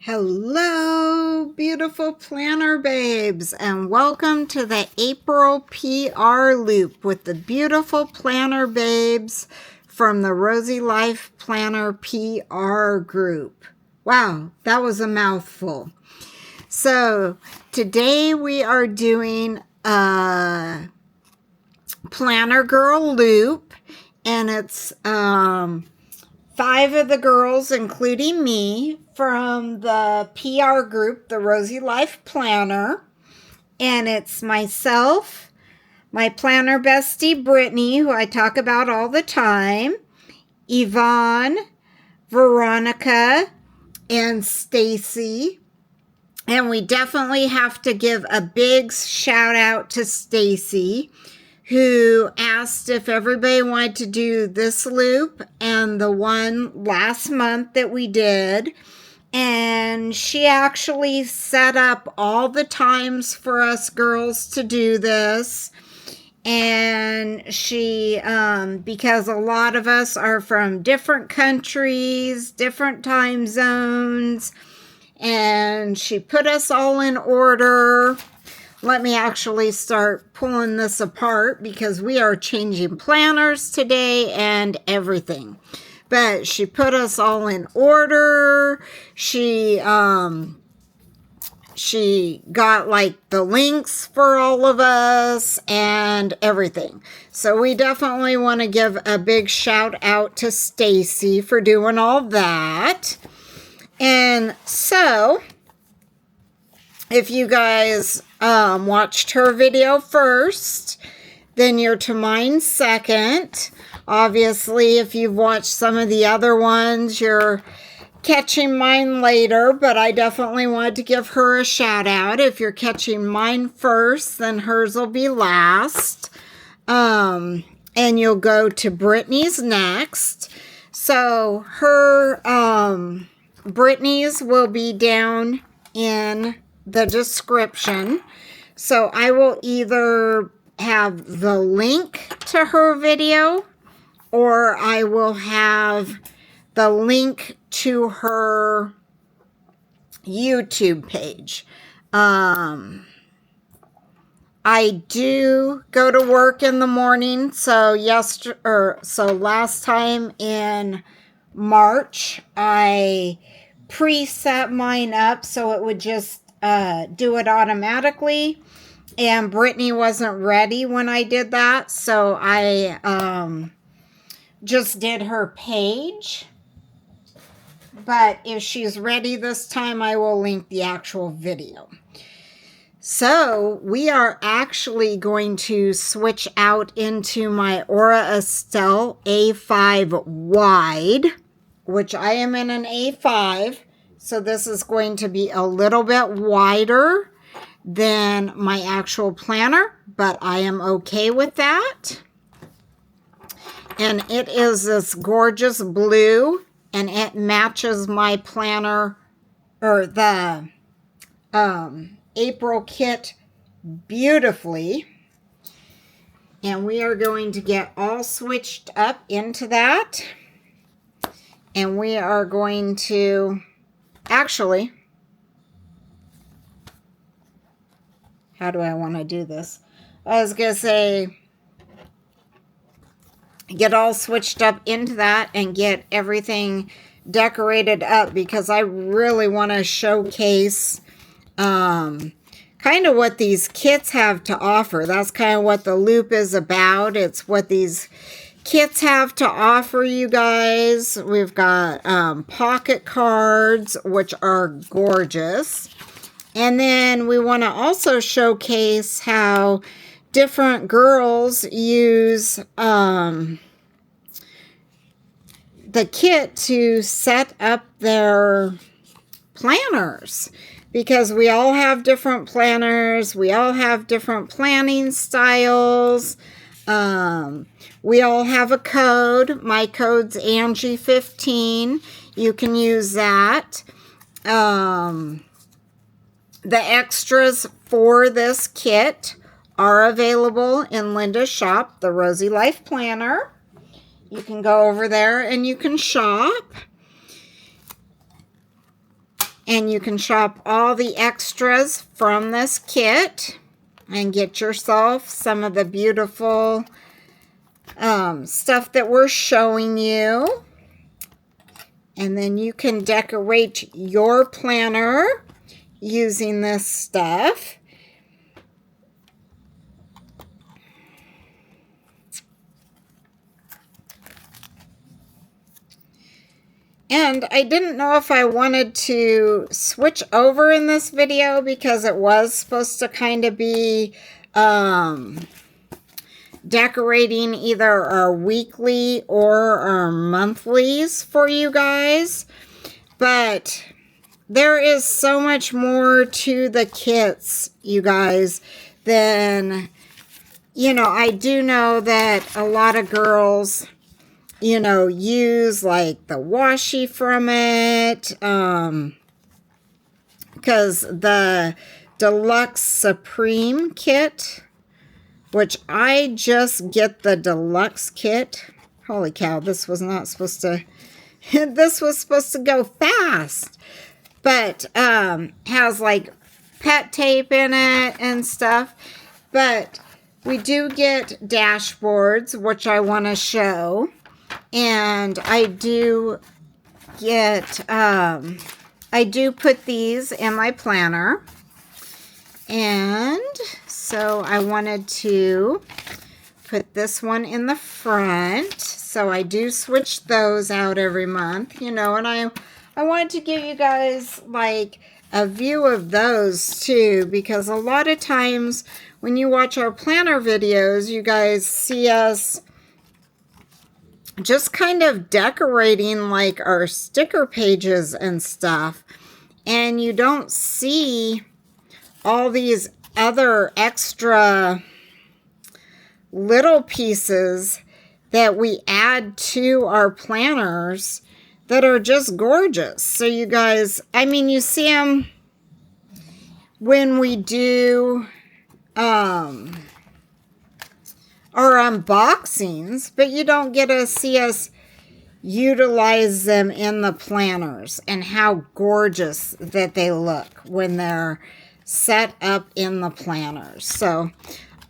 Hello, beautiful planner babes, and welcome to the April PR loop with the beautiful planner babes from the Rosey Life Planner PR group. Wow, that was a mouthful. So today we are doing a planner girl loop, and it's 5 of the girls, including me, from the PR group, the Rosey Life Planner. And it's myself, my planner bestie, Brittany, who I talk about all the time, Yvonne, Veronica, and Stacy. And we definitely have to give a big shout out to Stacy, who asked if everybody wanted to do this loop and the one last month that we did. And she actually set up all the times for us girls to do this. And she, because a lot of us are from different countries, different time zones, and she put us all in order. Let me actually start pulling this apart because we are changing planners today and everything. But she put us all in order. She got like the links for all of us and everything. So we definitely want to give a big shout out to Stacy for doing all that. And so if you guys watched her video first, then you're to mine second. Obviously, if you've watched some of the other ones, you're catching mine later, but I definitely wanted to give her a shout out. If you're catching mine first, then hers will be last. And you'll go to Brittany's next. So her, Brittany's will be down in the description. So I will either have the link to her video, or I will have the link to her YouTube page. I do go to work in the morning, so last time in March, I preset mine up so it would just do it automatically. And Brittany wasn't ready when I did that, so I just did her page. But if she's ready this time, I will link the actual video. So we are actually going to switch out into my Aura Estelle A5 wide, which I am in an A5. So this is going to be a little bit wider than my actual planner, but I am okay with that. And it is this gorgeous blue, and it matches my planner, or the April kit, beautifully. And we are going to get all switched up into that. And we are going to, actually, how do I want to do this? I was going to say, get all switched up into that and get everything decorated up, because I really want to showcase kind of what these kits have to offer. That's kind of what the loop is about. It's what these kits have to offer you guys. We've got pocket cards, which are gorgeous. And then we want to also showcase how different girls use the kit to set up their planners, because we all have different planners. We all have different planning styles. We all have a code. My code's Angie15. You can use that. The extras for this kit are available in Linda's shop, the Rosey Life Planner. You can go over there and you can shop. And you can shop all the extras from this kit and get yourself some of the beautiful stuff that we're showing you. And then you can decorate your planner using this stuff. And I didn't know if I wanted to switch over in this video because it was supposed to kind of be decorating either our weekly or our monthlies for you guys. But there is so much more to the kits, you guys, than, you know, I do know that a lot of girls, you know, use like the washi from it, because the Deluxe Supreme kit, which I just get the Deluxe kit. Holy cow, this was not supposed to, this was supposed to go fast. But has like pet tape in it and stuff. But we do get dashboards, which I want to show. And I do get, I do put these in my planner. And so I wanted to put this one in the front. So I do switch those out every month, you know, and I wanted to give you guys like a view of those too, because a lot of times when you watch our planner videos, you guys see us just kind of decorating like our sticker pages and stuff, and you don't see all these other extra little pieces that we add to our planners that are just gorgeous. So you guys, I mean, you see them when we do our unboxings, but you don't get to see us utilize them in the planners and how gorgeous that they look when they're set up in the planners. So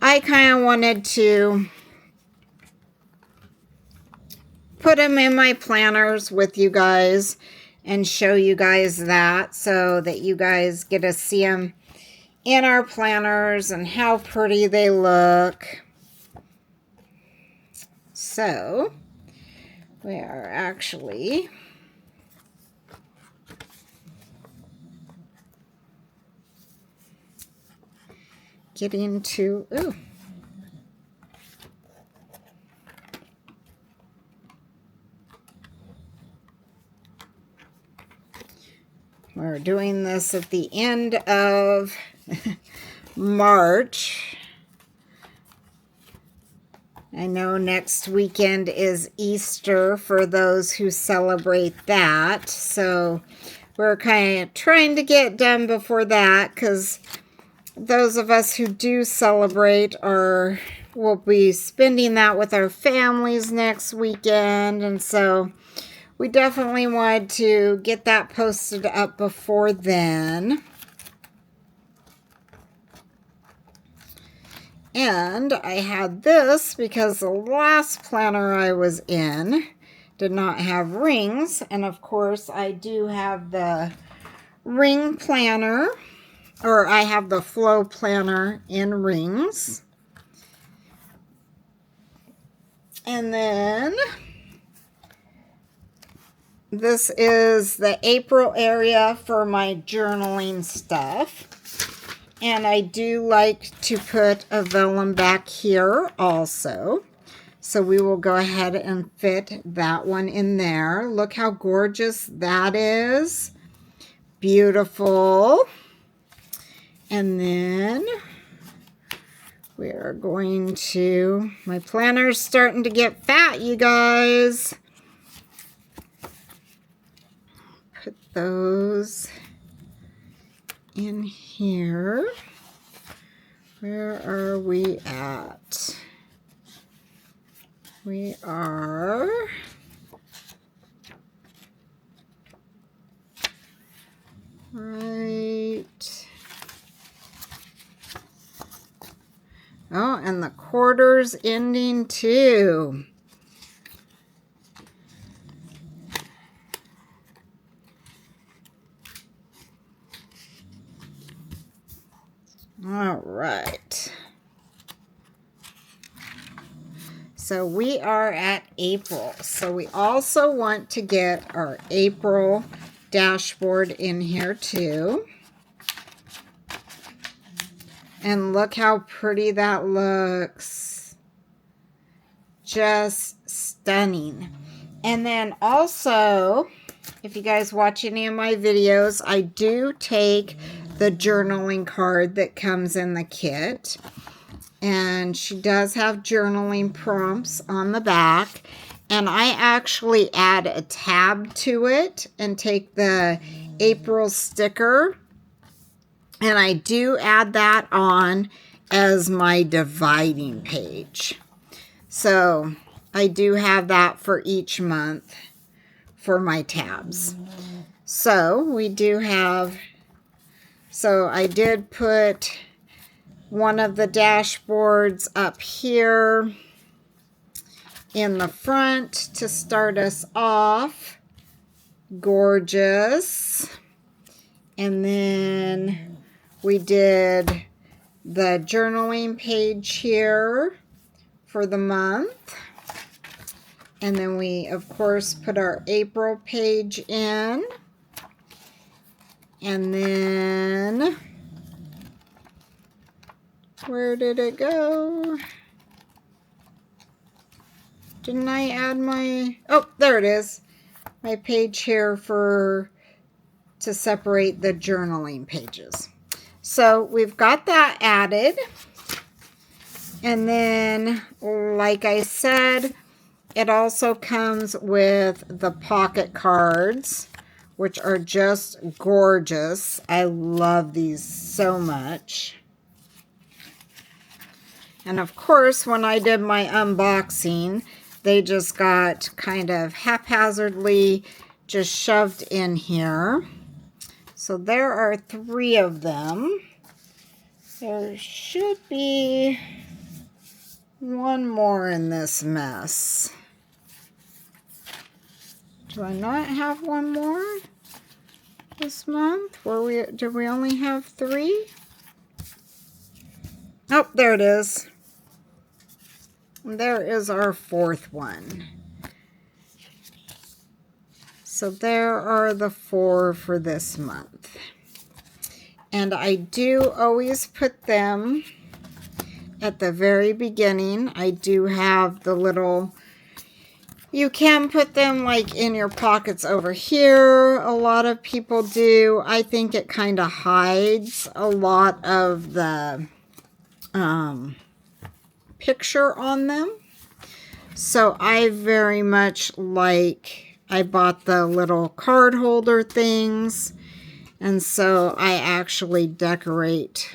I kind of wanted to put them in my planners with you guys and show you guys that, so that you guys get to see them in our planners and how pretty they look. So we are actually getting to, ooh. We're doing this at the end of March. I know next weekend is Easter for those who celebrate that. So we're kind of trying to get done before that, because those of us who do celebrate will be spending that with our families next weekend. And so we definitely wanted to get that posted up before then. And I had this because the last planner I was in did not have rings. And of course I do have the ring planner, or I have the flow planner in rings. And then this is the April area for my journaling stuff. And I do like to put a vellum back here also. So we will go ahead and fit that one in there. Look how gorgeous that is. Beautiful. And then we are going to, my planner's starting to get fat, you guys. Put those in here. Where are we at? We are right. Oh, and the quarters ending too. All right. So we are at April. So we also want to get our April dashboard in here too. And look how pretty that looks. Just stunning. And then also, if you guys watch any of my videos, I do take the journaling card that comes in the kit. And she does have journaling prompts on the back. And I actually add a tab to it and take the April sticker. And I do add that on as my dividing page. So I do have that for each month for my tabs. So we do have, so I did put one of the dashboards up here in the front to start us off. Gorgeous. And then we did the journaling page here for the month. And then we, of course, put our April page in. And then, where did it go? Didn't I add my, oh, there it is. My page here to separate the journaling pages. So we've got that added. And then, like I said, it also comes with the pocket cards, which are just gorgeous. I love these so much. And of course, when I did my unboxing, they just got kind of haphazardly just shoved in here. So there are 3 of them. There should be one more in this mess. Do I not have one more this month? Did we only have 3? Oh, there it is. There is our 4th one. So there are the 4 for this month. And I do always put them at the very beginning. I do have the little, you can put them like in your pockets over here. A lot of people do. I think it kind of hides a lot of the picture on them. So I very much like, I bought the little card holder things, and so I actually decorate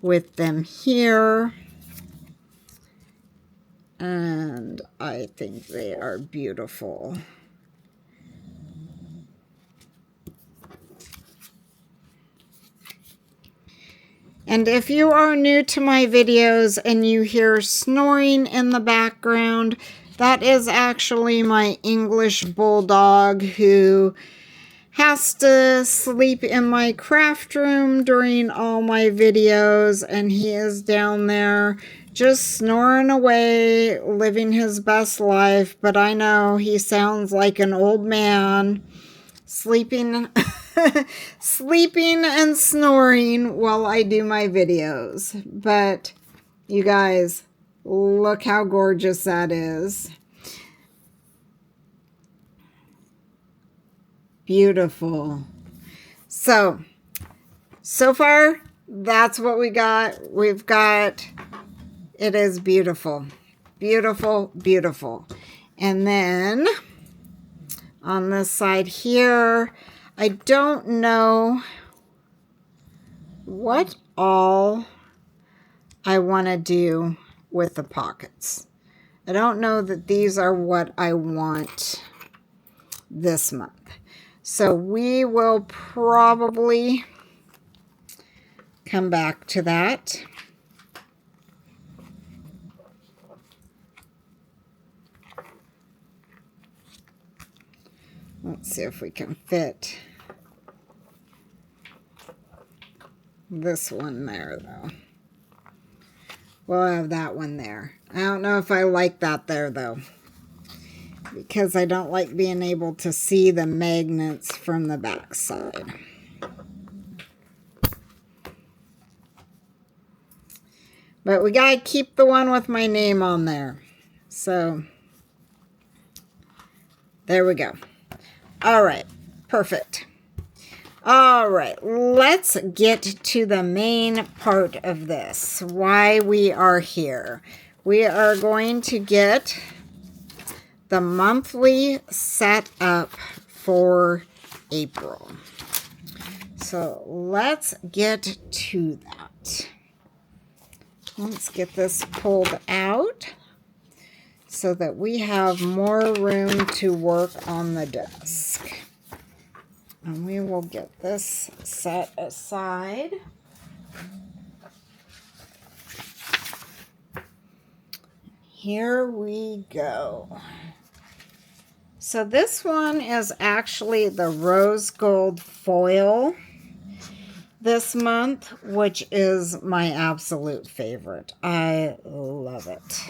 with them here, and I think they are beautiful. And if you are new to my videos and you hear snoring in the background, that is actually my English bulldog who has to sleep in my craft room during all my videos, and he is down there just snoring away, living his best life. But I know he sounds like an old man sleeping sleeping and snoring while I do my videos. But you guys, look how gorgeous that is. Beautiful. So far, that's what we got. We've got, it is beautiful. Beautiful, beautiful. And then on this side here, I don't know what all I want to do with the pockets. I don't know that these are what I want this month. So we will probably come back to that. Let's see if we can fit this one there, though. We'll have that one there. I don't know if I like that there, though, because I don't like being able to see the magnets from the back side. But we gotta keep the one with my name on there. So, there we go. All right, perfect. All right, let's get to the main part of this, why we are here. We are going to get the monthly set up for April. So let's get to that. Let's get this pulled out so that we have more room to work on the desk. And we will get this set aside. Here we go. So this one is actually the rose gold foil this month, which is my absolute favorite. I love it.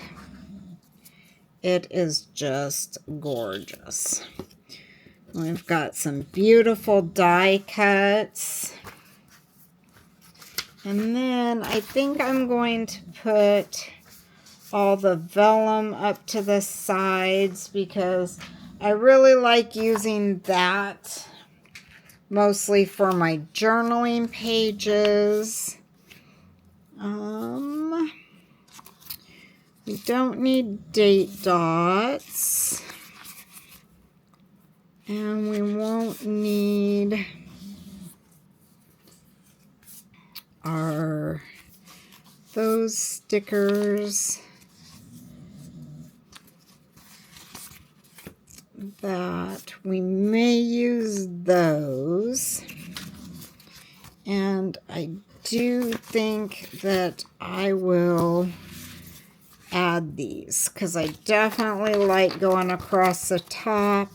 It is just gorgeous. We've got some beautiful die cuts. And then I think I'm going to put all the vellum up to the sides because I really like using that mostly for my journaling pages. We don't need date dots. And we won't need those stickers that we may use those. And I do think that I will add these because I definitely like going across the top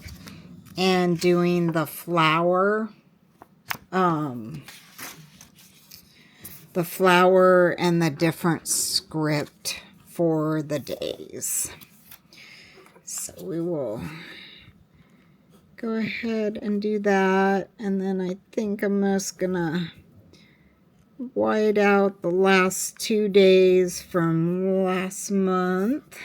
and doing the flower and the different script for the days. So we will go ahead and do that. And then I think I'm just gonna white out the last 2 days from last month.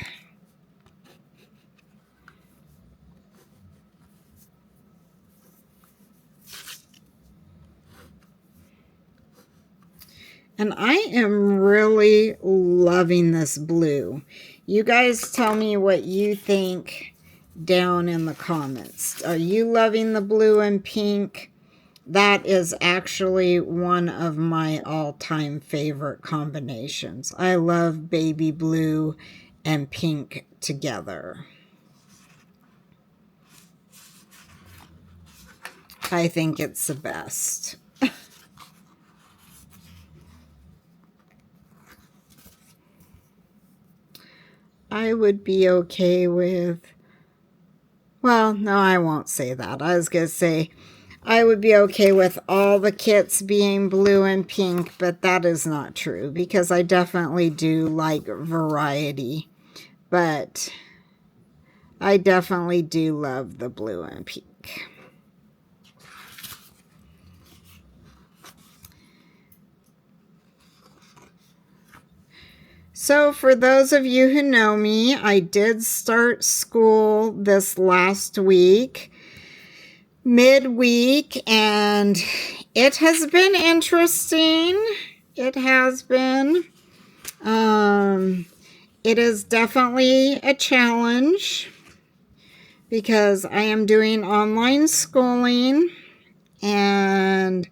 And I am really loving this blue. You guys tell me what you think down in the comments. Are you loving the blue and pink? That is actually one of my all-time favorite combinations. I love baby blue and pink together. I think it's the best. I would be okay with, well, no, I won't say that. I was going to say I would be okay with all the kits being blue and pink, but that is not true because I definitely do like variety. But I definitely do love the blue and pink. So for those of you who know me, I did start school this last week, midweek, and it has been interesting. It has been. It is definitely a challenge because I am doing online schooling and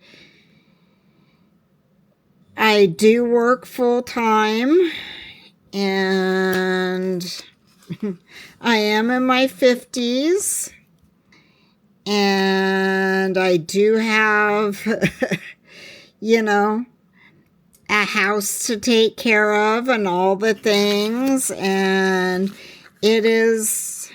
I do work full time. And I am in my 50s, And I do have, a house to take care of and all the things. And it is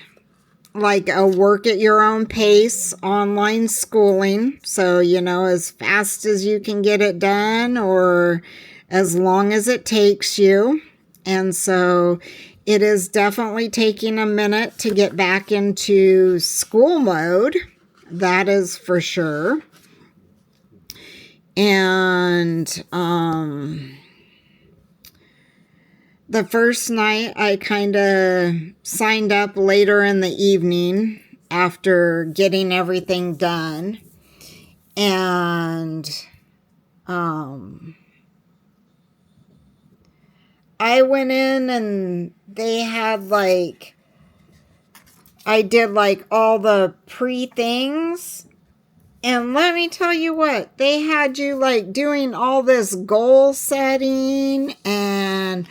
like a work at your own pace online schooling. So, as fast as you can get it done or as long as it takes you. And so it is definitely taking a minute to get back into school mode. That is for sure. And the first night I kind of signed up later in the evening after getting everything done. And I went in and they had I did all the pre-things. And let me tell you what, they had you doing all this goal setting and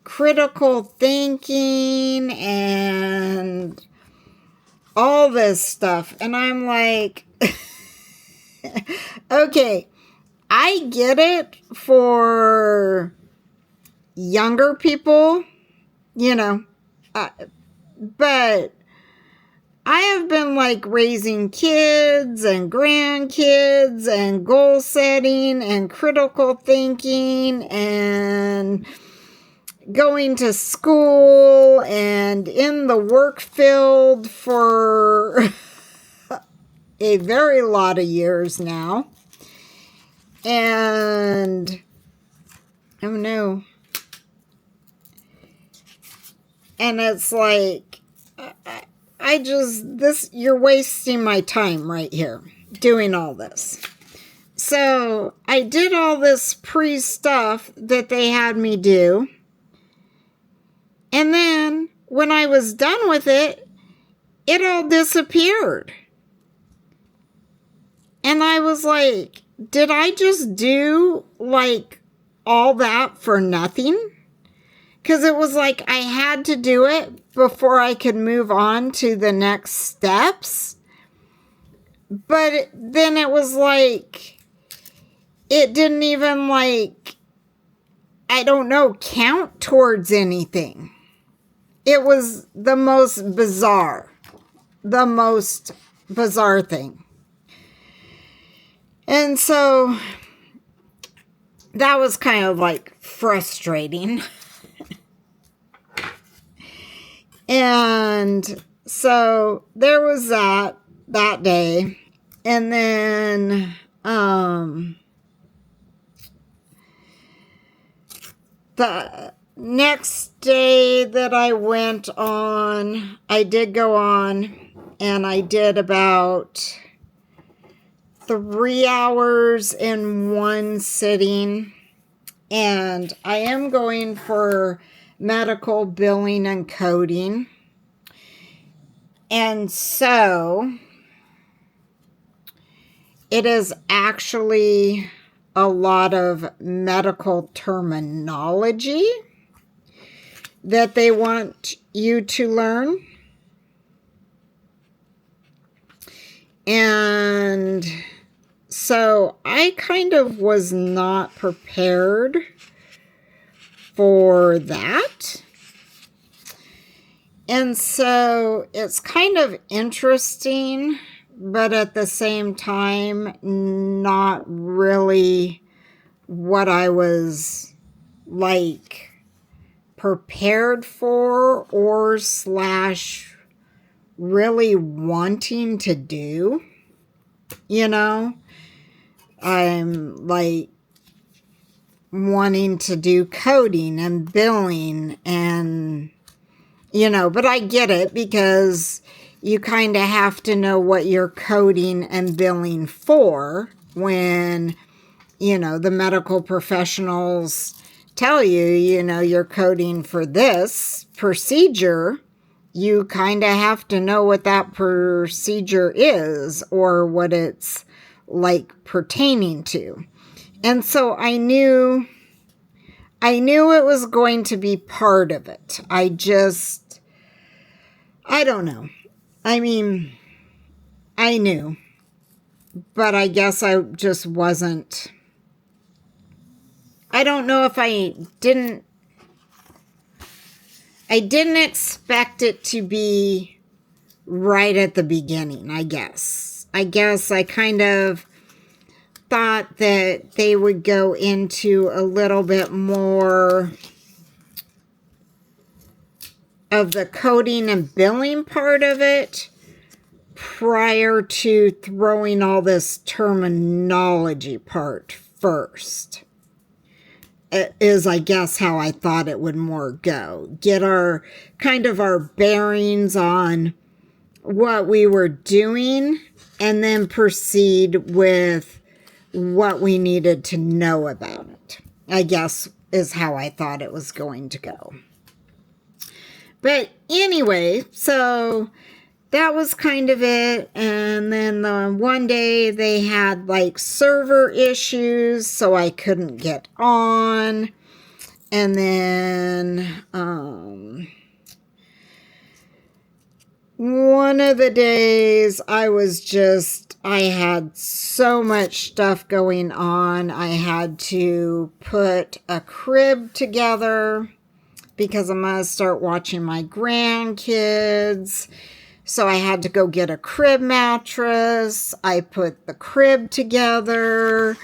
critical thinking and all this stuff. And I'm like, okay, I get it for younger people, but I have been raising kids and grandkids and goal setting and critical thinking and going to school and in the work field for a very lot of years now. And, oh no. And it's you're wasting my time right here doing all this. So I did all this pre-stuff that they had me do. And then when I was done with it, it all disappeared. And I was like, did I just do all that for nothing? Because it was I had to do it before I could move on to the next steps. But then it was it didn't even I don't know, count towards anything. It was the most bizarre thing. And so that was kind of frustrating. And so there was that day. And then the next day that I went on, I did go on and I did about 3 hours in one sitting. And I am going for medical billing and coding. And so it is actually a lot of medical terminology that they want you to learn. And so I kind of was not prepared for that. And so it's kind of interesting, but at the same time, not really what I was prepared for or / really wanting to do. I'm wanting to do coding and billing and, but I get it because you kind of have to know what you're coding and billing for when, the medical professionals tell you, you're coding for this procedure. You kind of have to know what that procedure is or what it's pertaining to. And so I knew it was going to be part of it. I don't know. I mean, I knew, but I guess I just wasn't. I don't know if I didn't expect it to be right at the beginning, I guess. I guess I kind of thought that they would go into a little bit more of the coding and billing part of it prior to throwing all this terminology part first. It is, I guess, how I thought it would more go. Get our kind of our bearings on what we were doing and then proceed with what we needed to know about it, I guess, is how I thought it was going to go. But anyway, so that was kind of it. And then one day they had like server issues, so I couldn't get on. And then one of the days I had so much stuff going on. I had to put a crib together because I'm going to start watching my grandkids. So I had to go get a crib mattress. I put the crib together.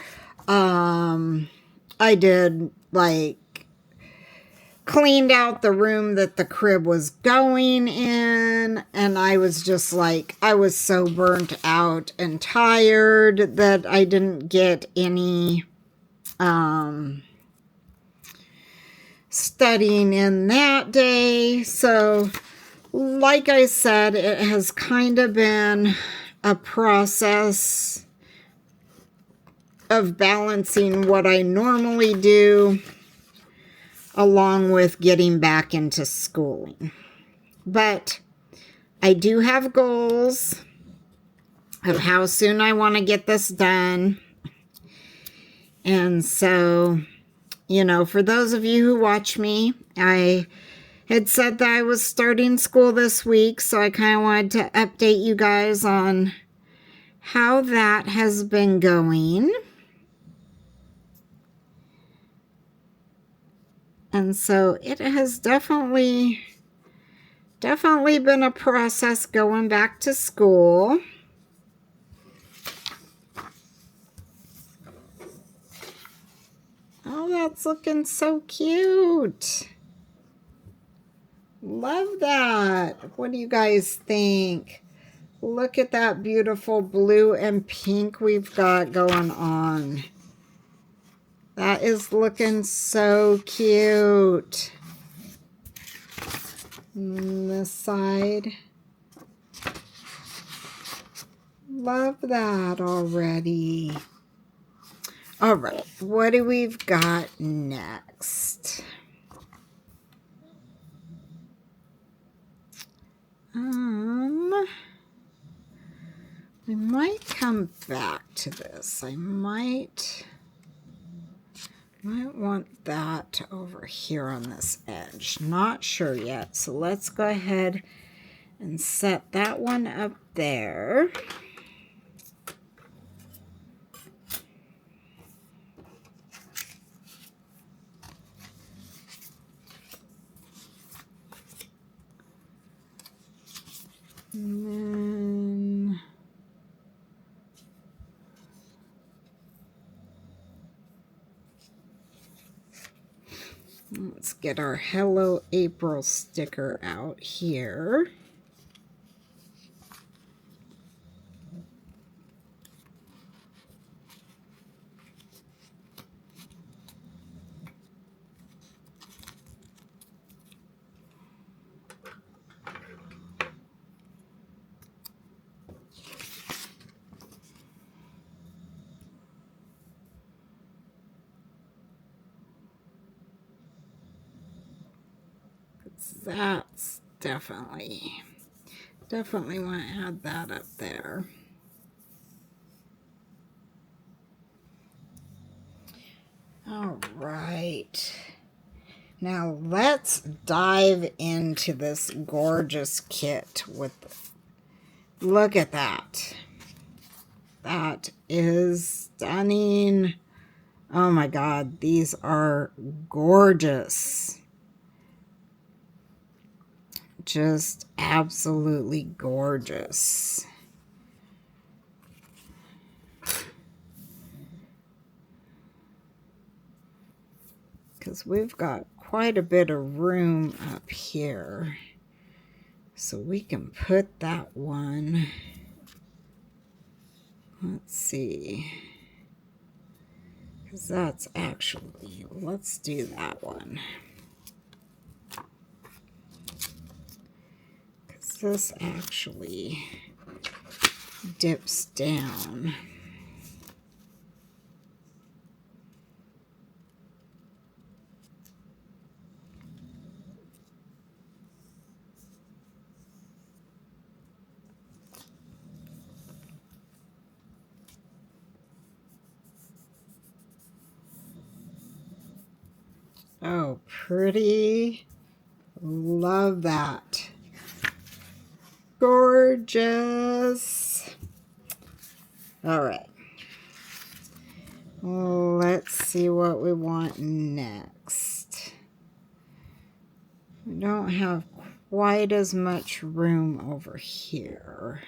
I did cleaned out the room that the crib was going in. And I was just I was so burnt out and tired that I didn't get any studying in that day. So like I said, it has kind of been a process of balancing what I normally do along with getting back into schooling. But I do have goals of how soon I want to get this done. And so, for those of you who watch me, I had said that I was starting school this week, so I kind of wanted to update you guys on how that has been going. And so it has definitely been a process going back to school. Oh, that's looking so cute. Love that. What do you guys think? Look at that beautiful blue and pink we've got going on. That is looking so cute. This side. Love that already. All right, what do we've got next? We might come back to this. I might want that over here on this edge. Not sure yet. So let's go ahead and set that one up there. And then let's get our Hello April sticker out here. That's definitely want to add that up there. All right. Now let's dive into this gorgeous kit with look at that. That is stunning. Oh my God, these are gorgeous. Just absolutely gorgeous. Because we've got quite a bit of room up here. So we can put that one. Let's see. Because that's actually, let's do that one. Because this actually dips down. Oh, pretty. Love that. Gorgeous. All right. Let's see what we want next. We don't have quite as much room over here.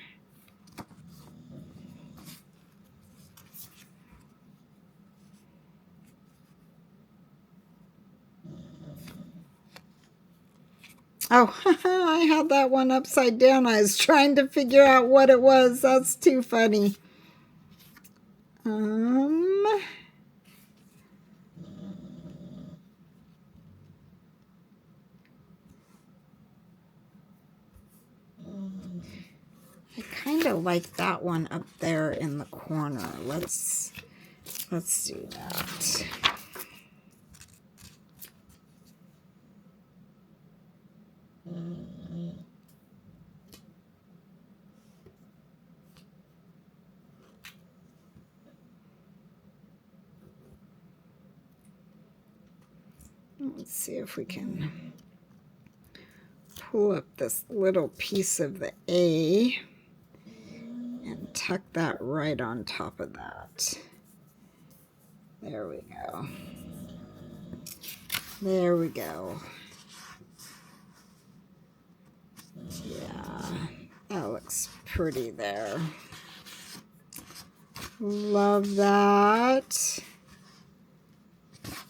Oh, I had that one upside down. I was trying to figure out what it was. That's too funny. I kind of like that one up there in the corner. Let's do that. Let's see if we can pull up this little piece of the A and tuck that right on top of that. There we go. There we go. Yeah, that looks pretty there. Love that.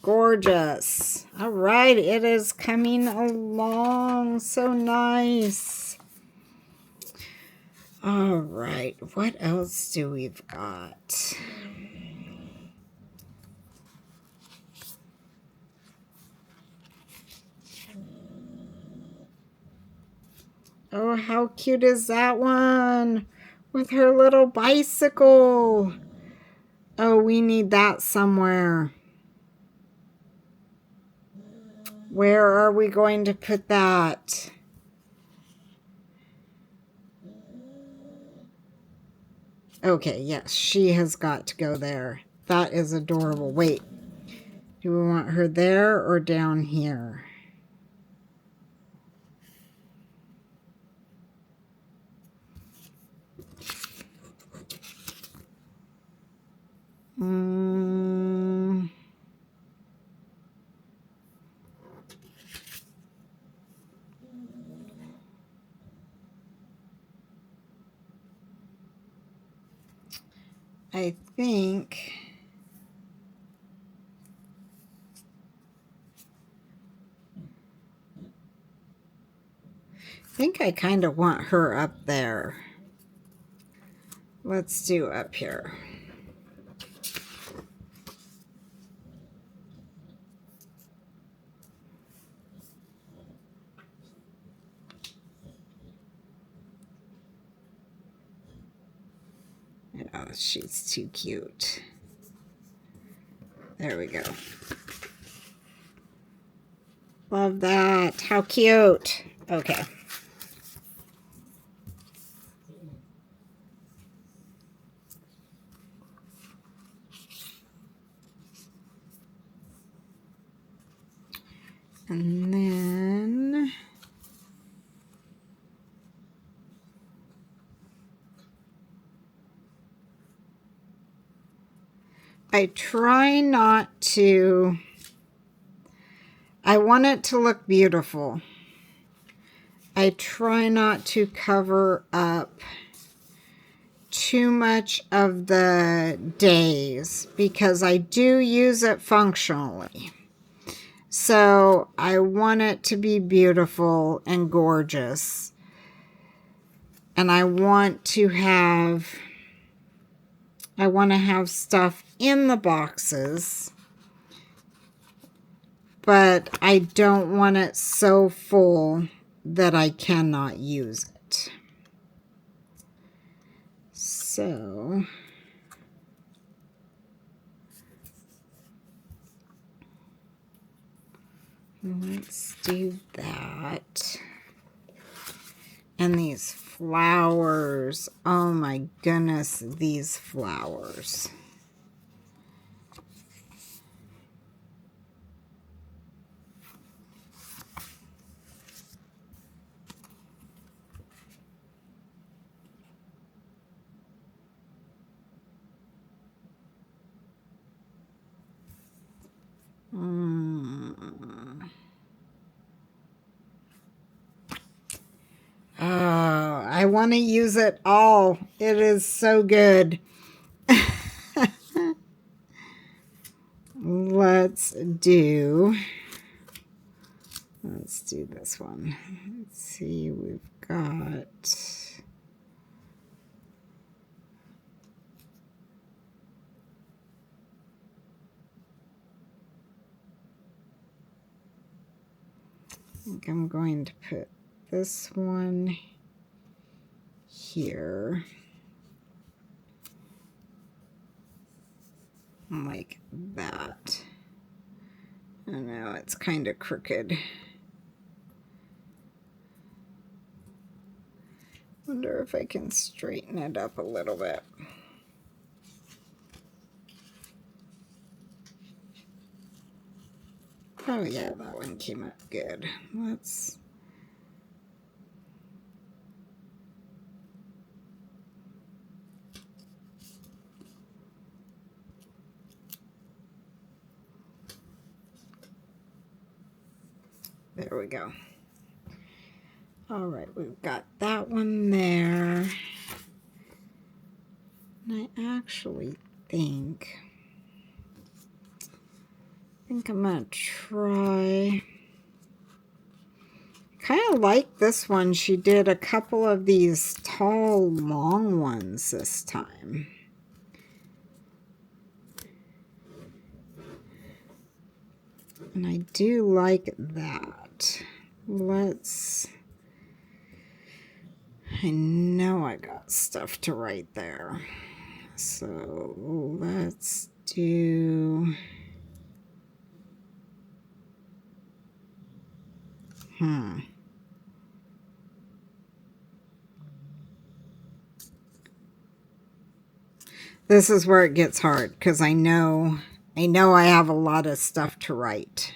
Gorgeous. All right, it is coming along. So nice. All right, what else do we've got? Oh, how cute is that one? With her little bicycle. Oh, we need that somewhere. Where are we going to put that? Okay, yes, she has got to go there. That is adorable. Wait, do we want her there or down here? I think I kind of want her up there. Let's do up here. Oh, she's too cute. There we go. Love that. How cute. Okay. And then I try not to, I want it to look beautiful. I try not to cover up too much of the days because I do use it functionally. So I want it to be beautiful and gorgeous. And I want to have stuff in the boxes, but I don't want it so full that I cannot use it. So let's do that. And these flowers. Oh my goodness, these flowers. Oh, I want to use it all. It is so good. Let's do this one. Let's see, we've got I think I'm going to put this one here. Like that. I know it's kind of crooked. Wonder if I can straighten it up a little bit. Oh yeah, that one came up good. Let's there we go. All right, we've got that one there. And I actually think I'm gonna try. Kind of like this one. She did a couple of these tall, long ones this time. And I do like that. I know I got stuff to write there. So let's do... This is where it gets hard because I know I have a lot of stuff to write.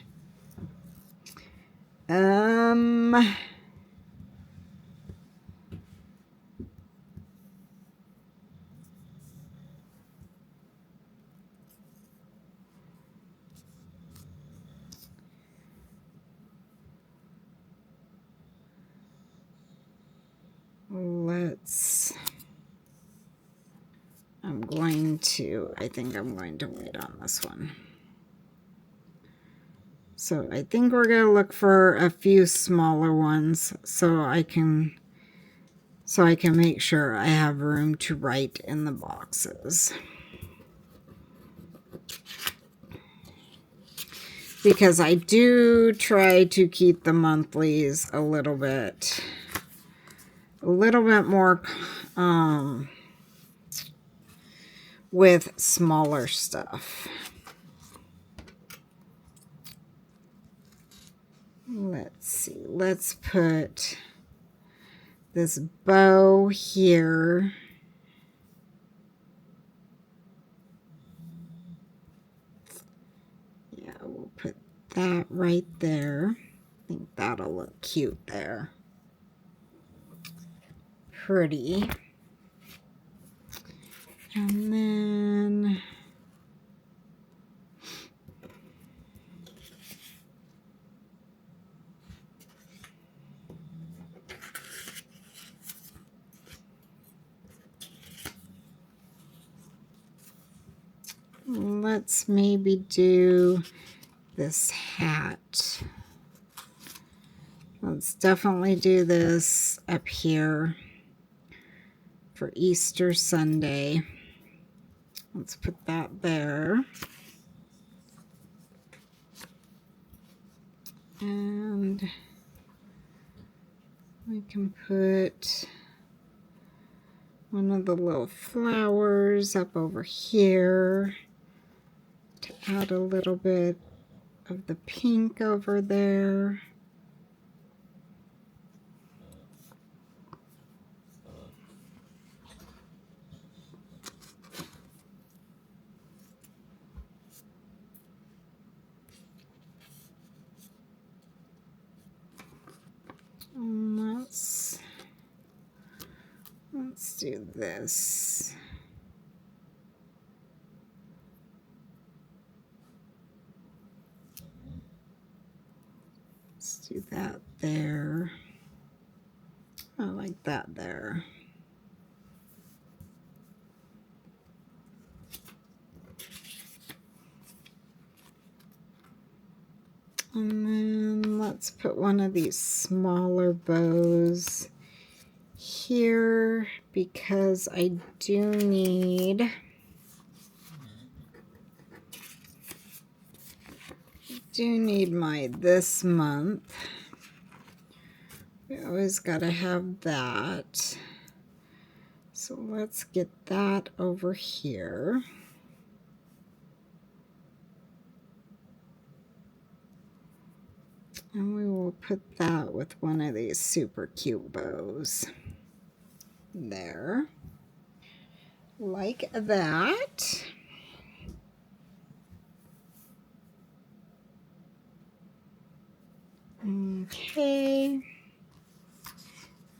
I think I'm going to wait on this one. So I think we're going to look for a few smaller ones so I can make sure I have room to write in the boxes. Because I do try to keep the monthlies a little bit more with smaller stuff. Let's see. Let's put this bow here. Yeah, we'll put that right there. I think that'll look cute there. Pretty. And then let's maybe do this hat. Let's definitely do this up here for Easter Sunday. Let's put that there. And we can put one of the little flowers up over here to add a little bit of the pink over there. And let's do this. Let's do that there. I like that there. And then let's put one of these smaller bows here because I do need my this month. We always gotta have that. So let's get that over here. And we will put that with one of these super cute bows. There. Like that. Okay.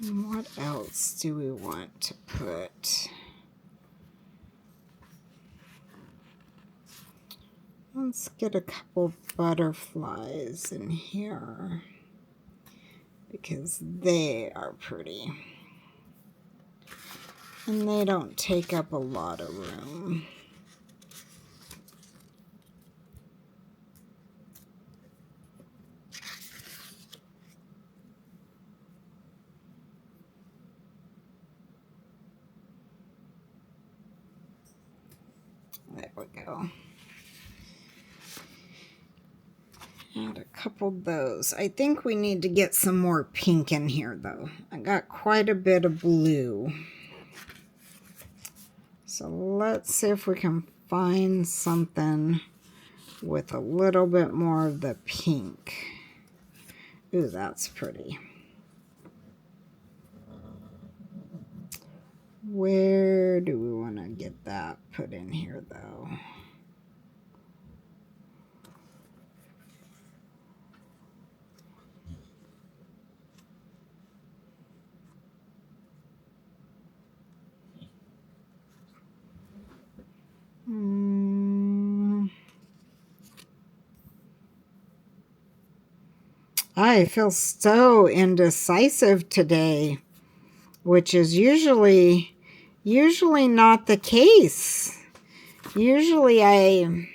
And what else do we want to put? Let's get a couple butterflies in here because they are pretty. And they don't take up a lot of room. There we go. Add a couple of those. I think we need to get some more pink in here though. I got quite a bit of blue. So let's see if we can find something with a little bit more of the pink. Ooh, that's pretty. Where do we want to get that put in here though? I feel so indecisive today, which is usually not the case. Usually I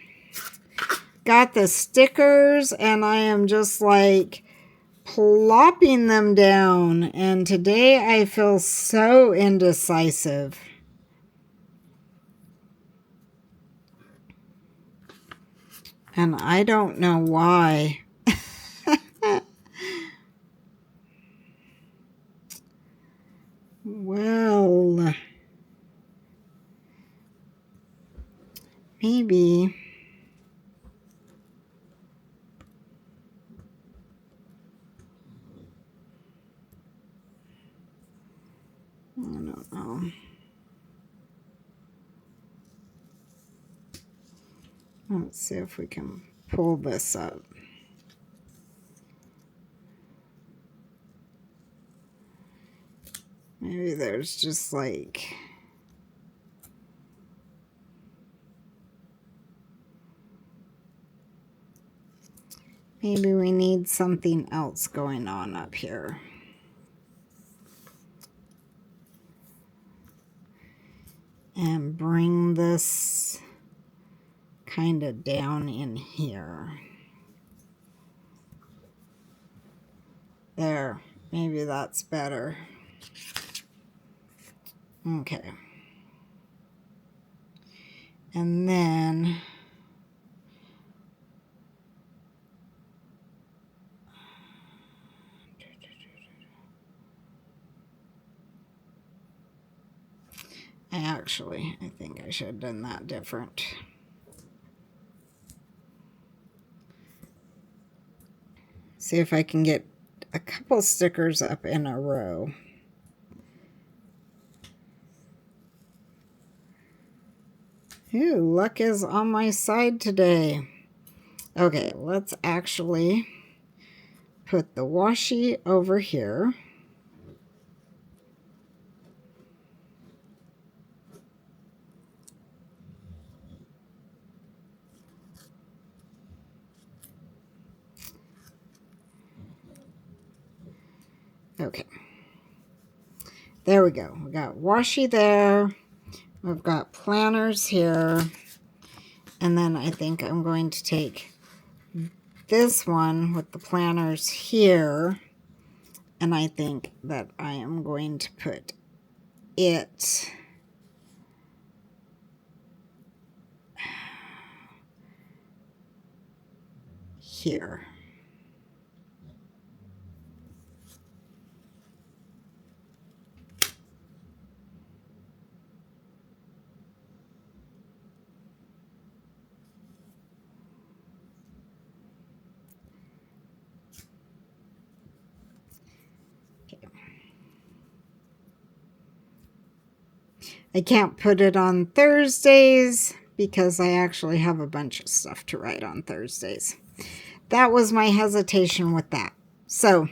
got the stickers and I am just like plopping them down, and today I feel so indecisive. And I don't know why. Well, maybe I don't know. Let's see if we can pull this up. Maybe there's just like maybe we need something else going on up here. And bring this kind of down in here. There, maybe that's better. Okay. And then I think I should have done that different. See if I can get a couple stickers up in a row. Ooh, luck is on my side today. Okay, let's actually put the washi over here. Okay. There we go. We got washi there. We've got planners here. And then I think I'm going to take this one with the planners here. And I think that I am going to put it here. I can't put it on Thursdays because I actually have a bunch of stuff to write on Thursdays. That was my hesitation with that. So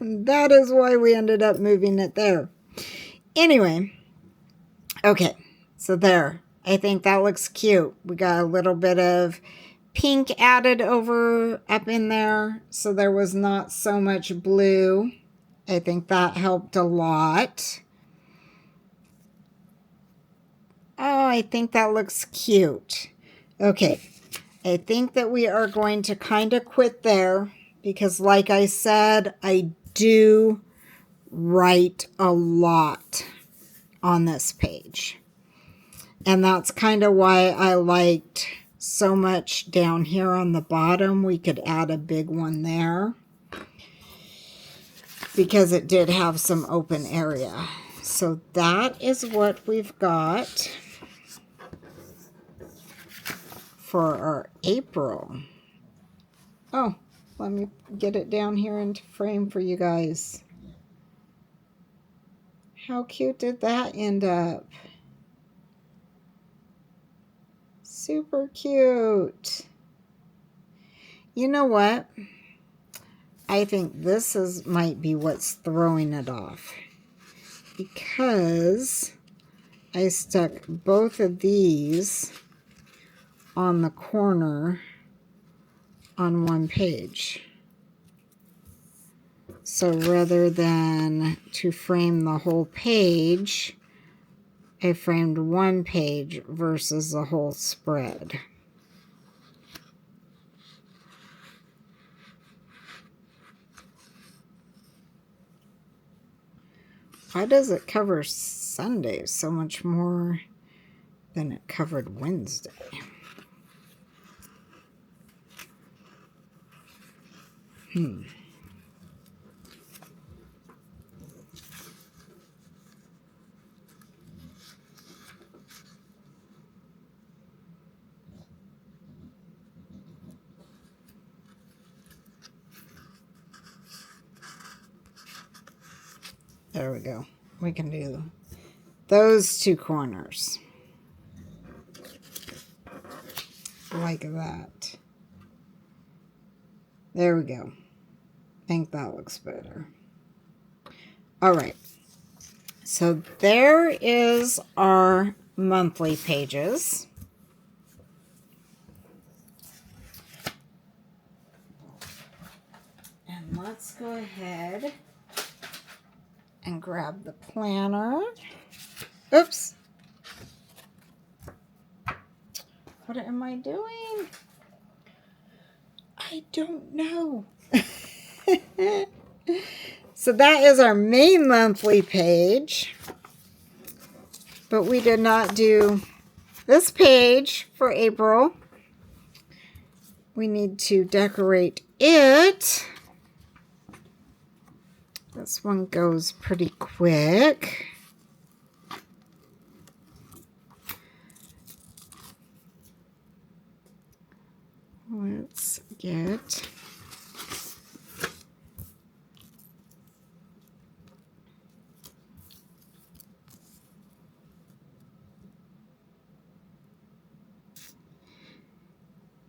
that is why we ended up moving it there. Anyway, okay, so there. I think that looks cute. We got a little bit of pink added over up in there, so there was not so much blue. I think that helped a lot. Oh, I think that looks cute. Okay, I think that we are going to kind of quit there because, like I said, I do write a lot on this page. And that's kind of why I liked so much down here on the bottom. We could add a big one there because it did have some open area. So that is what we've got for our April. Oh, let me get it down here into frame for you guys. How cute did that end up? Super cute. You know what? I think this might be what's throwing it off, because I stuck both of these on the corner on one page. So rather than to frame the whole page, I framed one page versus the whole spread. Why does it cover Sunday so much more than it covered Wednesday? There we go. We can do those two corners like that. There we go. I think that looks better. All right. So there is our monthly pages. And let's go ahead and grab the planner. Oops. What What am I doing? I don't know. So that is our main monthly page. But we did not do this page for April. We need to decorate it. This one goes pretty quick. Let's get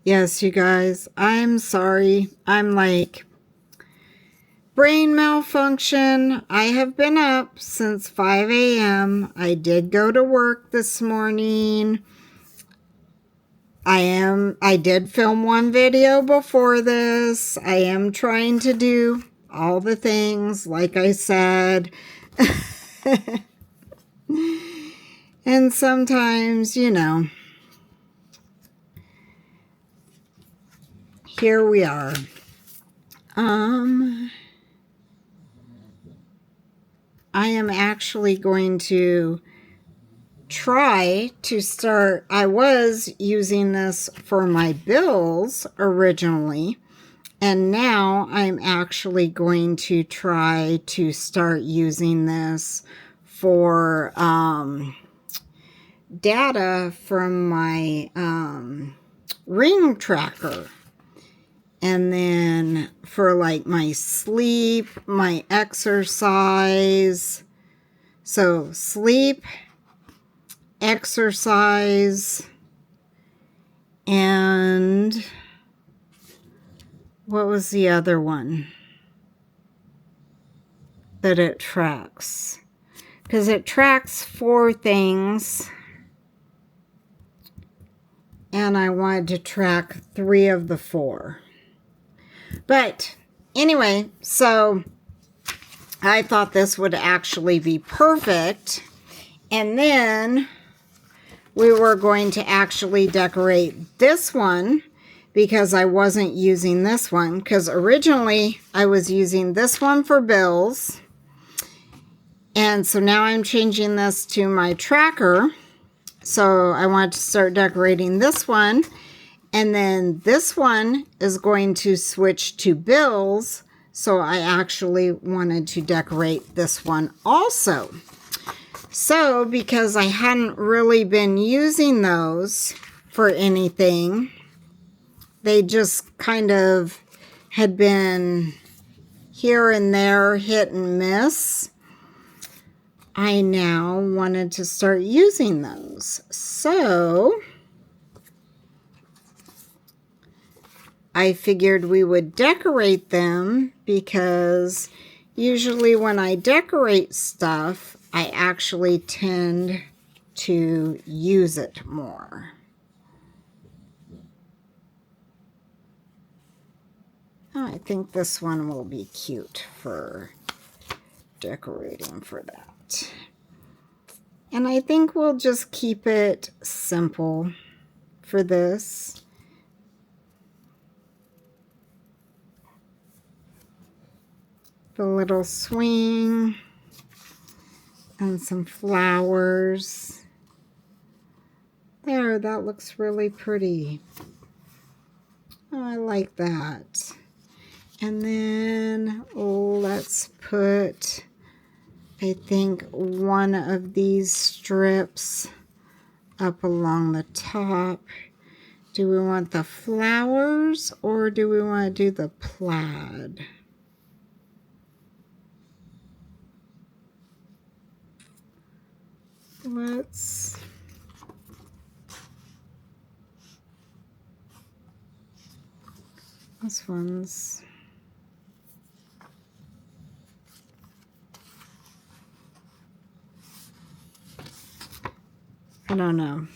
yes, you guys, I'm sorry. I'm like brain malfunction. I have been up since 5 a.m. I did go to work this morning. I did film one video before this. I am trying to do all the things, like I said. And sometimes, you know, here we are. I am actually going to try to start. I was using this for my bills originally, and now I'm actually going to try to start using this for data from my ring tracker. And then for like my sleep, my exercise. So sleep, exercise, and what was the other one that it tracks? Because it tracks 4 things. And I wanted to track 3 of the 4. But anyway, so I thought this would actually be perfect. And then we were going to actually decorate this one because I wasn't using this one. Because originally I was using this one for bills. And so now I'm changing this to my tracker. So I want to start decorating this one. And then this one is going to switch to bills. So I actually wanted to decorate this one also. So because I hadn't really been using those for anything, they just kind of had been here and there, hit and miss. I now wanted to start using those. So I figured we would decorate them because usually when I decorate stuff, I actually tend to use it more. Oh, I think this one will be cute for decorating for that. And I think we'll just keep it simple for this. The little swing and some flowers. There, that looks really pretty. Oh, I like that. And then let's put, I think, one of these strips up along the top. Do we want the flowers or do we want to do the plaid? Let's this one's I don't know.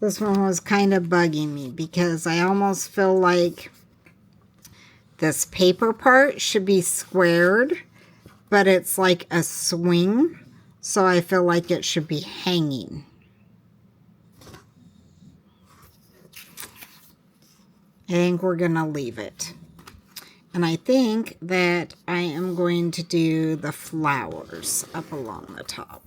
This one was kind of bugging me because I almost feel like this paper part should be squared, but it's like a swing. So I feel like it should be hanging. I think we're going to leave it. And I think that I am going to do the flowers up along the top.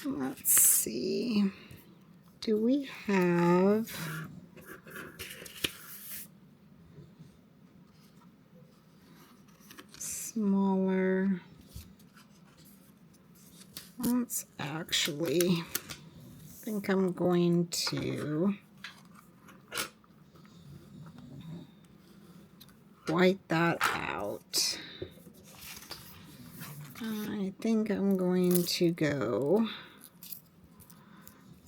Let's see. Do we have smaller? Let's actually, I think I'm going to white that out. I think I'm going to go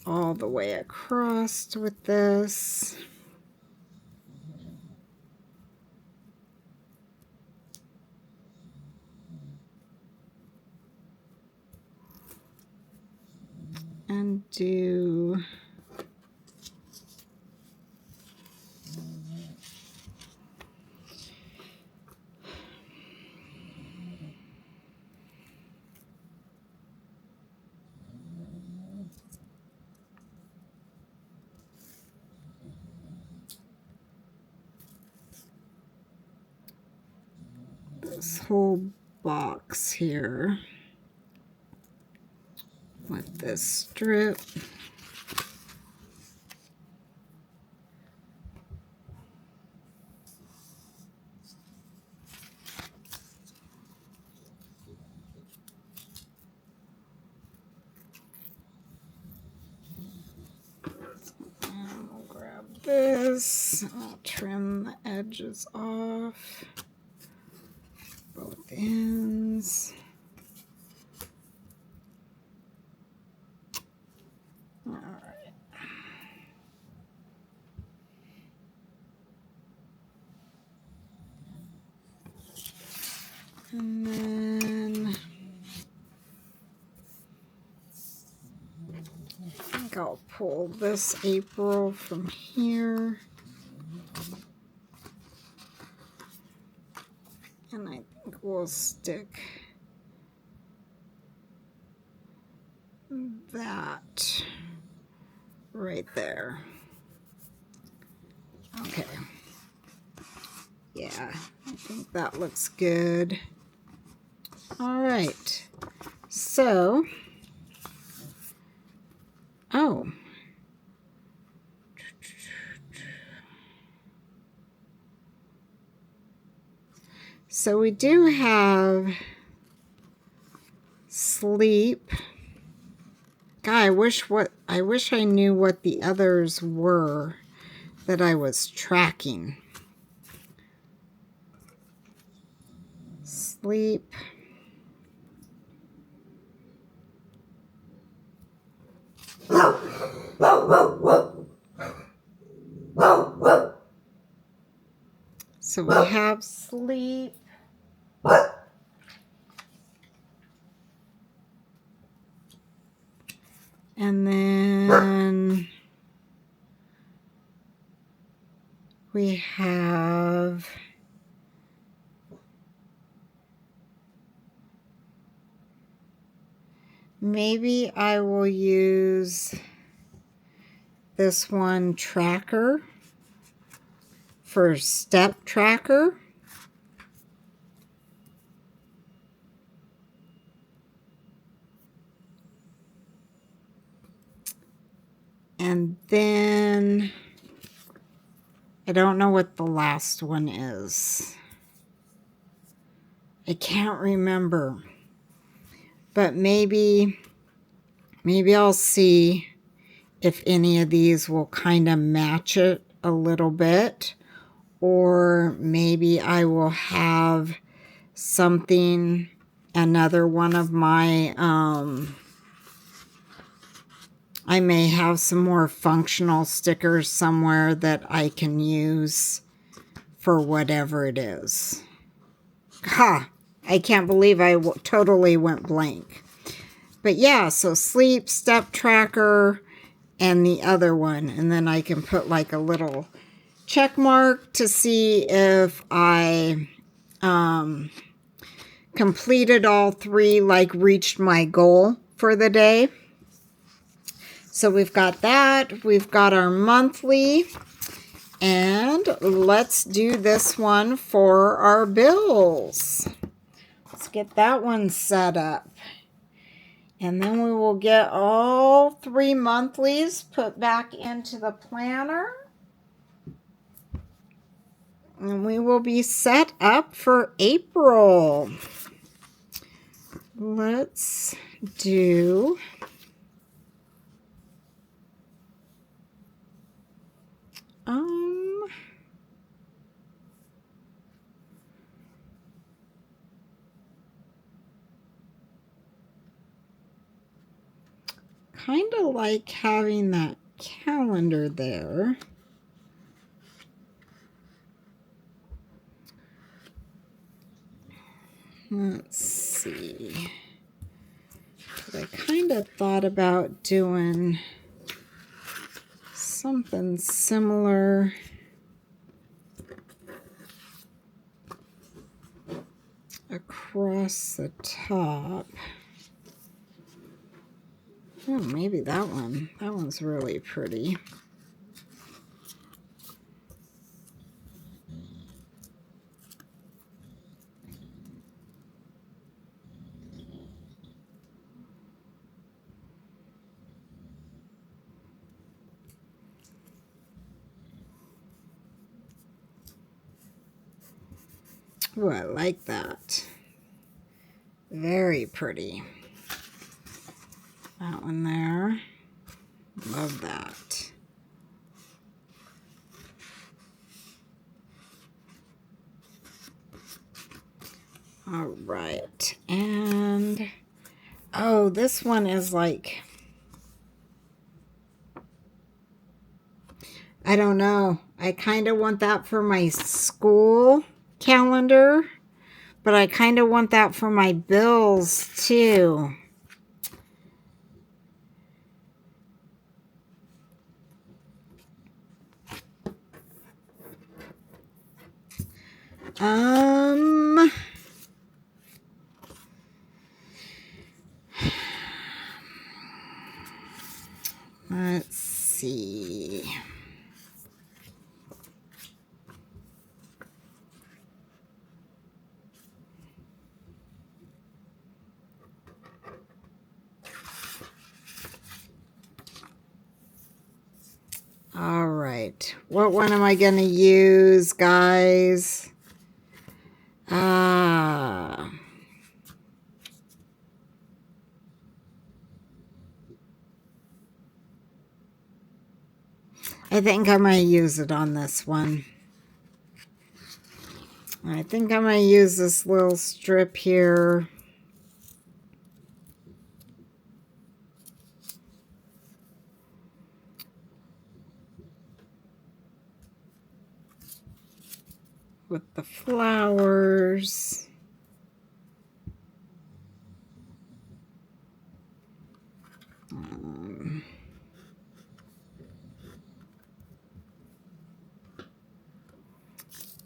all the way across with this. And do this whole box here with this strip. And we'll grab this. I'll trim the edges off, both ends. All right. And then I think I'll pull this April from here. And I think we'll stick that right there. Okay. Yeah, I think that looks good. All right. So, oh. So we do have sleep. God, I wish I knew what the others were that I was tracking. Sleep. So we have sleep. And then we have maybe I will use this one tracker for step tracker. And then I don't know what the last one is. I can't remember. But maybe I'll see if any of these will kind of match it a little bit. Or maybe I will have something, another one of my I may have some more functional stickers somewhere that I can use for whatever it is. Ha! I can't believe I totally went blank. But yeah, so sleep, step tracker, and the other one. And then I can put like a little check mark to see if I completed all three, like reached my goal for the day. So we've got that. We've got our monthly. And let's do this one for our bills. Let's get that one set up. And then we will get all three monthlies put back into the planner. And we will be set up for April. Let's do kind of like having that calendar there. Let's see. I kind of thought about doing something similar across the top. Oh, maybe that one. That one's really pretty. Oh, I like that. Very pretty. That one there. Love that. All right. And, oh, this one is like, I don't know. I kind of want that for my school calendar, but I kind of want that for my bills too. Let's see. All right. What one am I going to use, guys? I think I might use it on this one. I think I'm going to use this little strip here. With the flowers.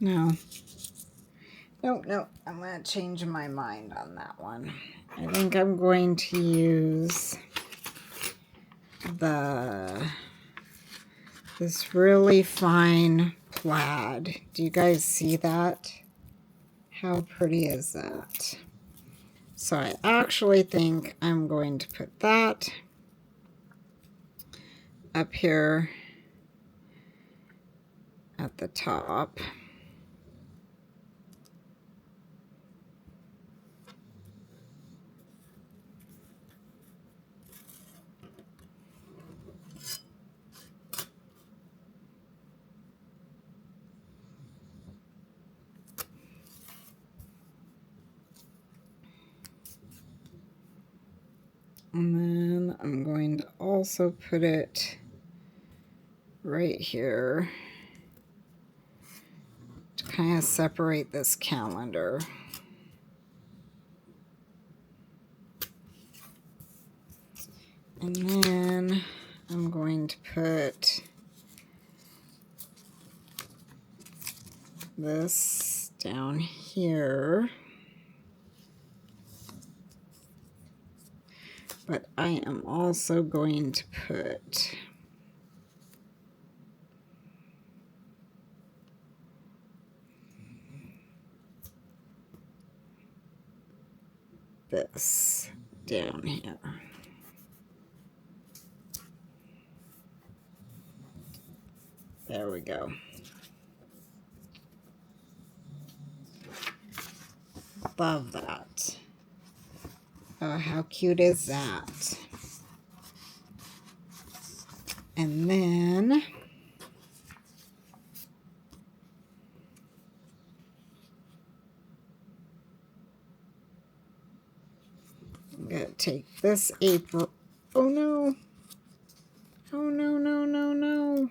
No. No, I'm going to change my mind on that one. I think I'm going to use this really fine plaid. Do you guys see that? How pretty is that? So I actually think I'm going to put that up here at the top. And then I'm going to also put it right here to kind of separate this calendar. And then I'm going to put this down here. But I am also going to put this down here. There we go. Love that. Oh, how cute is that? And then I'm going to take this April. Oh no. Oh no, no, no, no.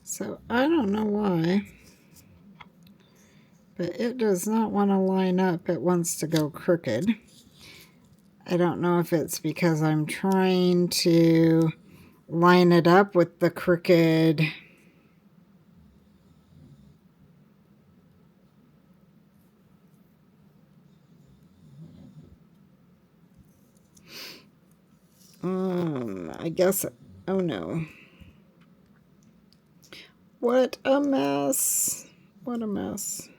So I don't know why, but it does not want to line up. It wants to go crooked. I don't know if it's because I'm trying to line it up with the crooked. I guess, oh no. What a mess. What a mess.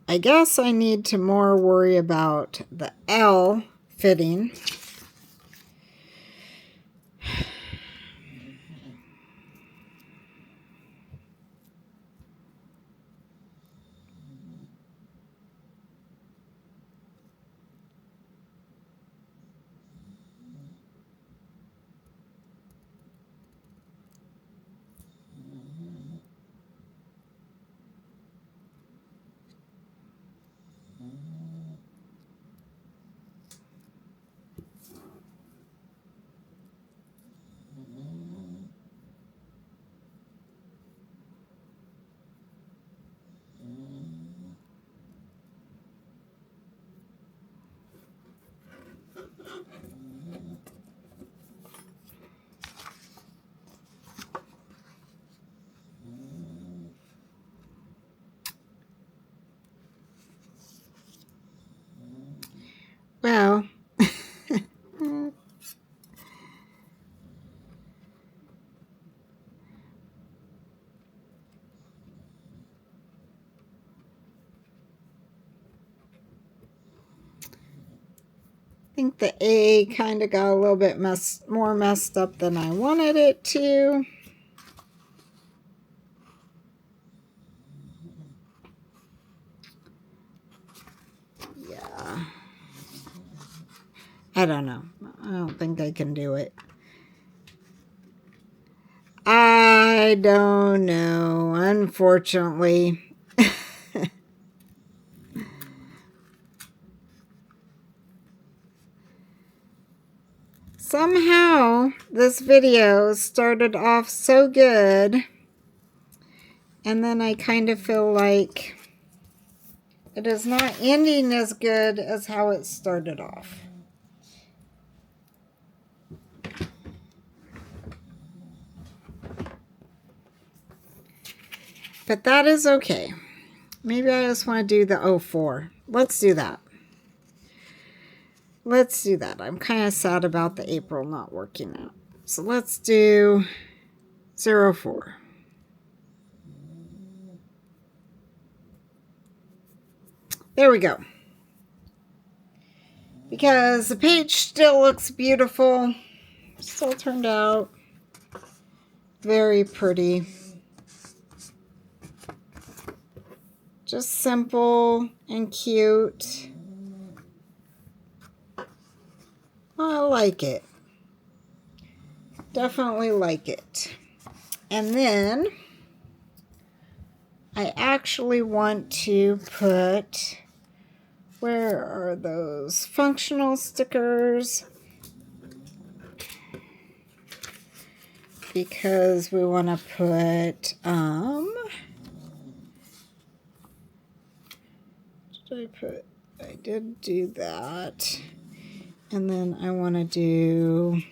I guess I need to more worry about the L fitting. Well, I think the A kind of got a little bit more messed up than I wanted it to. Yeah. I don't know. I don't think I can do it. I don't know, unfortunately. Somehow, this video started off so good, and then I kind of feel like It is not ending as good as how it started off. But that is okay. Maybe I just want to do the 04. Let's do that. Let's do that. I'm kind of sad about the April not working out. So let's do 04. There we go. Because the page still looks beautiful. Still turned out very pretty. Just simple and cute. I like it. Definitely like it. And then I actually want to put, where are those functional stickers? Because we want to put, I did do that. And then I want to do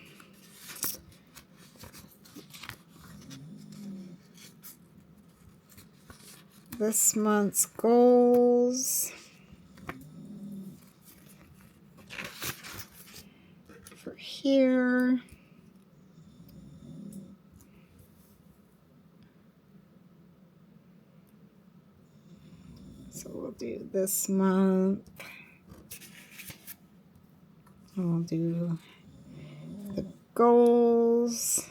this month's goals for here. So we'll do this month. And we'll do the goals.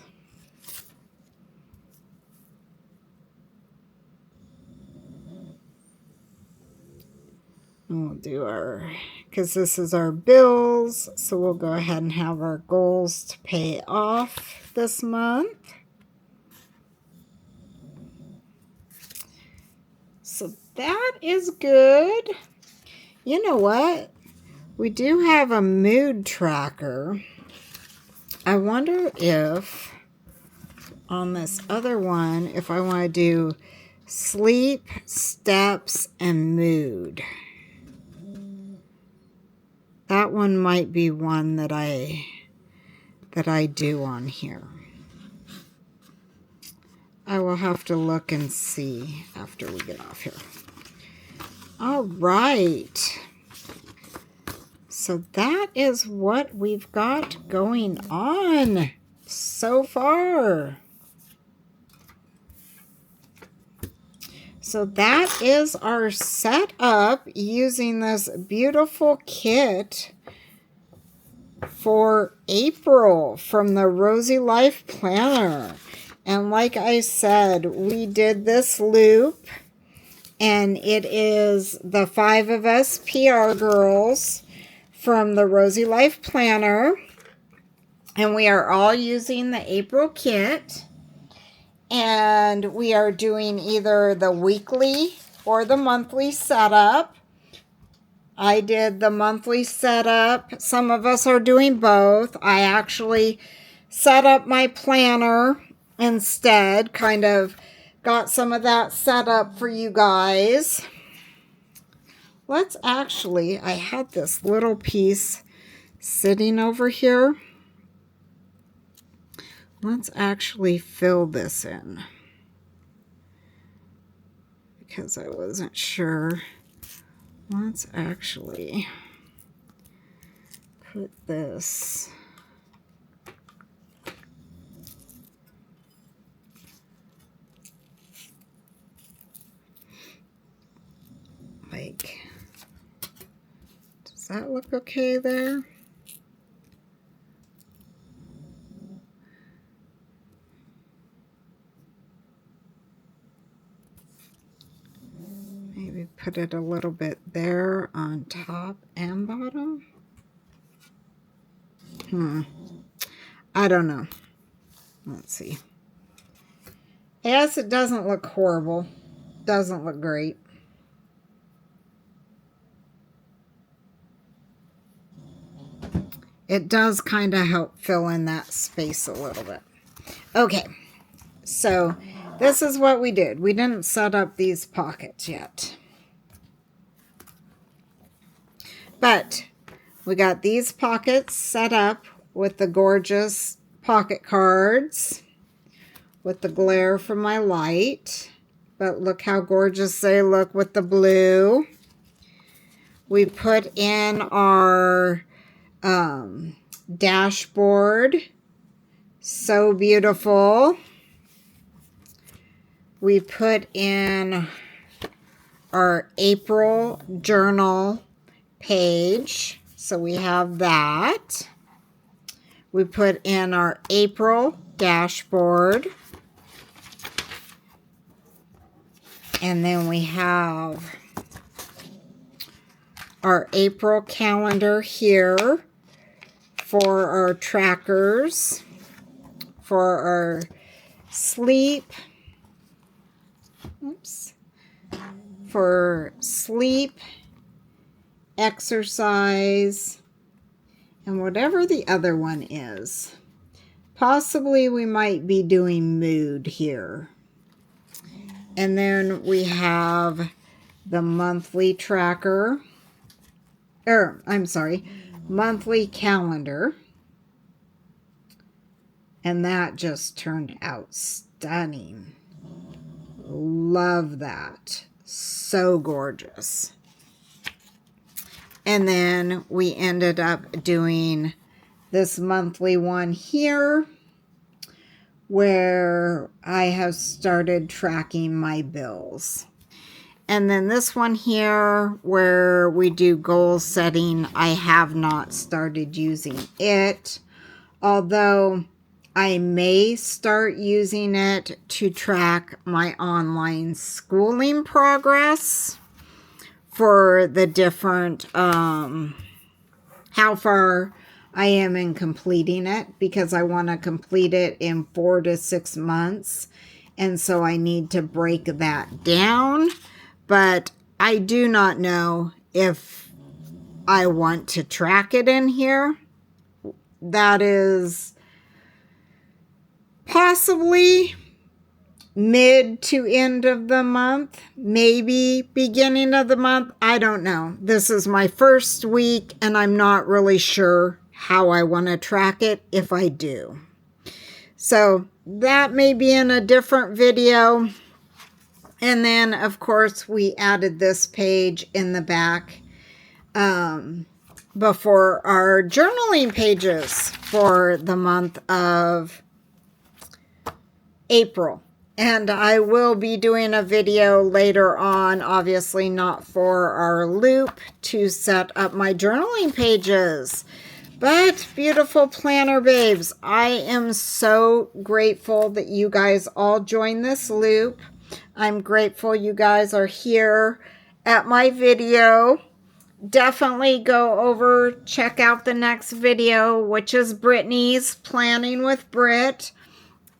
And we'll do our, because this is our bills, so we'll go ahead and have our goals to pay off this month. So that is good. You know what? We do have a mood tracker. I wonder if on this other one, if I want to do sleep, steps, and mood. That one might be one that I do on here. I will have to look and see after we get off here. All right. So that is what we've got going on so far. So that is our setup using this beautiful kit for April from the Rosey Life Planner. And like I said, we did this loop, and it is the 5 of us PR girls from the Rosey Life Planner. And we are all using the April kit. And we are doing either the weekly or the monthly setup. I did the monthly setup. Some of us are doing both. I actually set up my planner instead. Kind of got some of that set up for you guys. Let's actually, I had this little piece sitting over here. Let's actually fill this in, because I wasn't sure. Let's actually put this like, does that look okay there? Maybe put it a little bit there on top and bottom. I don't know. Let's see. Yes, it doesn't look horrible. Doesn't look great. It does kind of help fill in that space a little bit. Okay, so this is what we did. We didn't set up these pockets yet. But we got these pockets set up with the gorgeous pocket cards with the glare from my light. But look how gorgeous they look with the blue. We put in our dashboard. So beautiful. We put in our April journal page. So we have that. We put in our April dashboard. And then we have our April calendar here for our trackers, for our sleep, for sleep, exercise, and whatever the other one is. Possibly we might be doing mood here. And then we have the monthly tracker, monthly calendar. And that just turned out stunning. Love that. So gorgeous. And then we ended up doing this monthly one here, where I have started tracking my bills. And then this one here where we do goal setting, I have not started using it, although I may start using it to track my online schooling progress for the different, how far I am in completing it, because I want to complete it in 4 to 6 months. And so I need to break that down. But I do not know if I want to track it in here. That is possibly mid to end of the month, maybe beginning of the month. I don't know. This is my first week and I'm not really sure how I want to track it, if I do. So that may be in a different video. And then of course we added this page in the back before our journaling pages for the month of April. And I will be doing a video later on, obviously not for our loop, to set up my journaling pages. But beautiful planner babes, I am so grateful that you guys all joined this loop. I'm grateful you guys are here at my video. Definitely go over, check out the next video, which is Brittany's Planning with Britt.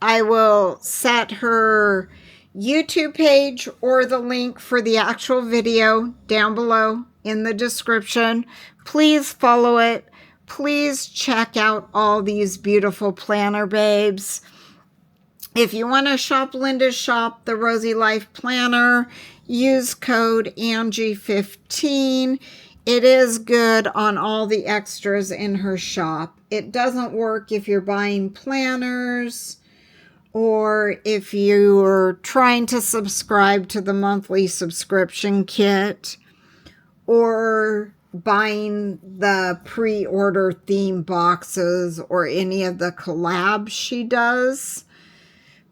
I will set her YouTube page or the link for the actual video down below in the description. Please follow it. Please check out all these beautiful planner babes. If you want to shop Linda's shop, the Rosey Life Planner, use code Angie15. It is good on all the extras in her shop. It doesn't work if you're buying planners or if you're trying to subscribe to the monthly subscription kit or buying the pre-order theme boxes or any of the collabs she does.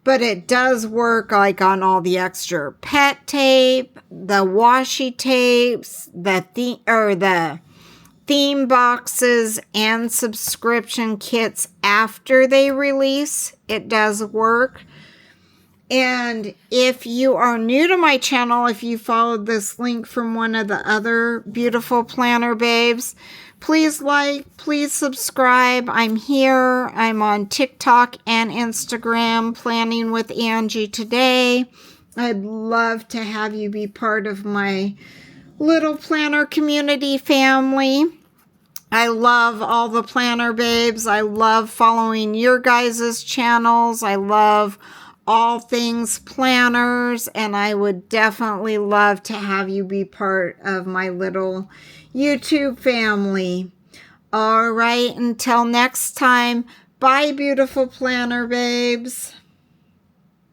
But it does work like on all the extra pet tape, the washi tapes, the theme boxes and subscription kits after they release. It does work. And if you are new to my channel, if you followed this link from one of the other beautiful planner babes, please like, please subscribe. I'm here. I'm on TikTok and Instagram, Planning with Angie Today. I'd love to have you be part of my little planner community family. I love all the planner babes. I love following your guys' channels. I love all things planners, and I would definitely love to have you be part of my little YouTube family. All right, until next time, bye, beautiful planner babes.